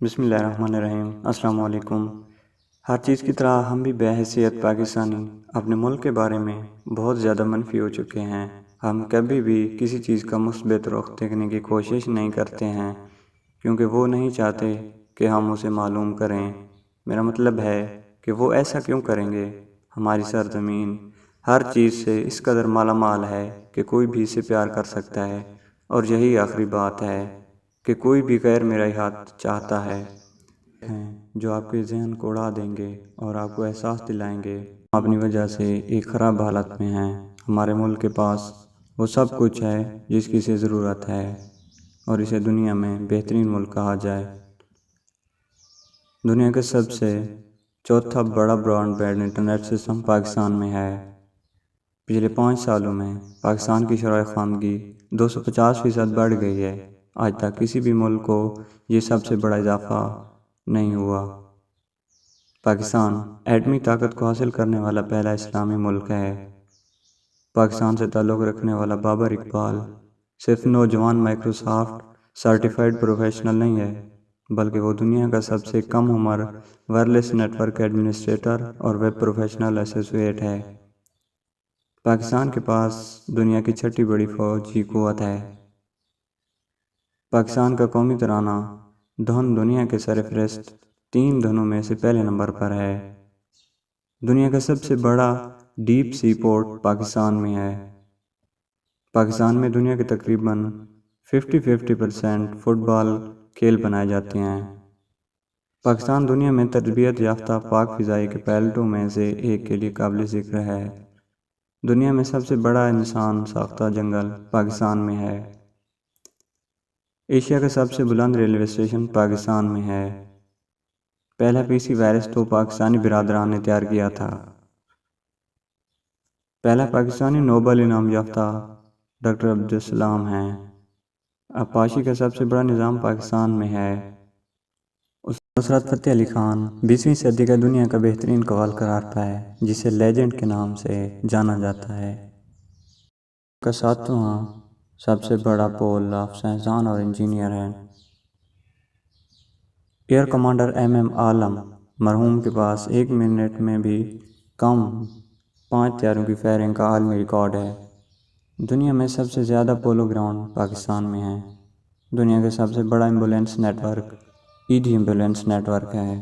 بسم اللہ الرحمن الرحیم۔ السلام علیکم۔ ہر چیز کی طرح ہم بھی بحیثیت پاکستانی اپنے ملک کے بارے میں بہت زیادہ منفی ہو چکے ہیں۔ ہم کبھی بھی کسی چیز کا مثبت رخ دیکھنے کی کوشش نہیں کرتے ہیں کیونکہ وہ نہیں چاہتے کہ ہم اسے معلوم کریں۔ میرا مطلب ہے کہ وہ ایسا کیوں کریں گے؟ ہماری سرزمین ہر چیز سے اس قدر مالا مال ہے کہ کوئی بھی اسے پیار کر سکتا ہے، اور یہی آخری بات ہے کہ کوئی بھی غیر میرا ہاتھ چاہتا ہے جو آپ کے ذہن کو اڑا دیں گے اور آپ کو احساس دلائیں گے ہم اپنی وجہ سے ایک خراب حالت میں ہیں۔ ہمارے ملک کے پاس وہ سب کچھ ہے جس کی اسے ضرورت ہے، اور اسے دنیا میں بہترین ملک کہا جائے۔ دنیا کا سب سے چوتھا بڑا broadband internet system Pakistan میں ہے۔ پچھلے 5 سالوں میں پاکستان کی شرح خواندگی 250% بڑھ گئی ہے۔ آج تک کسی بھی ملک کو یہ سب سے بڑا اضافہ نہیں ہوا۔ پاکستان ایٹمی طاقت کو حاصل کرنے والا پہلا اسلامی ملک ہے۔ پاکستان سے تعلق رکھنے والا بابر اقبال صرف نوجوان مائیکروسافٹ سرٹیفائیڈ پروفیشنل نہیں ہے، بلکہ وہ دنیا کا سب سے کم عمر وائرلیس نیٹ ورک ایڈمنسٹریٹر اور ویب پروفیشنل ایسوسی ایٹ ہے۔ پاکستان کے پاس دنیا کی 6ٹھی بڑی فوجی قوت ہے۔ پاکستان کا قومی ترانہ دھن دنیا کے سر فہرست 3 دھنوں میں سے پہلے نمبر پر ہے۔ دنیا کا سب سے بڑا ڈیپ سی پورٹ پاکستان میں ہے۔ پاکستان میں دنیا کے تقریباً 50% فٹ بال کھیل بنائے جاتے ہیں۔ پاکستان دنیا میں تربیت یافتہ پاک فضائی کے پائلٹوں میں سے ایک کے لیے قابل ذکر ہے۔ دنیا میں سب سے بڑا انسان ساختہ جنگل پاکستان میں ہے۔ ایشیا کا سب سے بلند ریلوے اسٹیشن پاکستان میں ہے۔ پہلا PC وائرس تو پاکستانی برادران نے تیار کیا تھا۔ پہلا پاکستانی نوبل انعام یافتہ ڈاکٹر عبدالسلام ہیں۔ آبپاشی کا سب سے بڑا نظام پاکستان میں ہے۔ نصرت فتح علی خان 20ویں صدی کا دنیا کا بہترین قوال قرار ہے، جسے لیجنڈ کے نام سے جانا جاتا ہے۔ کا 7واں سب سے بڑا پول آف سائنسدان اور انجینئر ہے۔ ایئر کمانڈر MM عالم مرحوم کے پاس 1 منٹ میں بھی کم 5 طیاروں کی فائرنگ کا عالمی ریکارڈ ہے۔ دنیا میں سب سے زیادہ پولو گراؤنڈ پاکستان میں ہیں۔ دنیا کا سب سے بڑا ambulance network ED ambulance network ہے۔